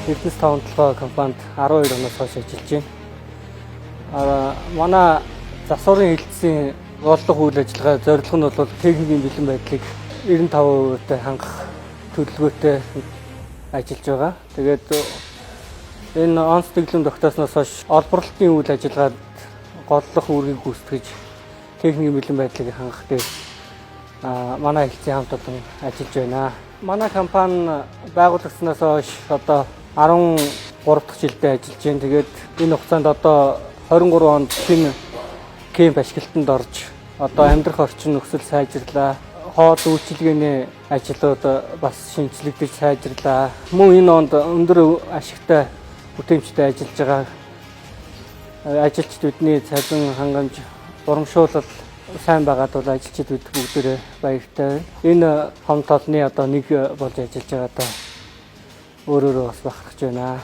Эрдэнэс таван толгой компанид 12 оноос хойш ажиллаж байна. Манай засварын хэлтсийн олонх үйл ажиллагаа зорилго нь бол техникийн бэлэн байдлыг 95%-тай хангах төлөвлөгөөтэй ажиллаж байгаа. Тэгээд энэ онц дэглэм тогтоосноос хойш олборлолтын үйл ажиллагаад голлох үүргийг гүйцэтгэж техникийн бэлэн байдлыг хангах дээр манай хэлтсийн хамт олон ажиллаж байна. Манай компани байгуулагдсанаас хойш одоо 13 дахь жилдээ ажиллаж байна. Тэгээд энэ хугацаанд одоо 23 онд шинэ кемп ашиглалтанд орж одоо амьдрах орчин нөхцөл сайжрлаа. Хоол үйлчилгээний ажлууд бас шинжлэгдэж сайжрлаа. Мөн энэ онд өндөр ашигтай бүтээмжтэй ажиллаж байгаа ажилчдуудны цалин хангамж урамшуулал сайн байгаад бол ажилчид бүгдээрээ баяртай. Энэ хамт олонны одоо нэг болж ажиллаж байгаа одоо өөрөөрөө бас бахархаж байна.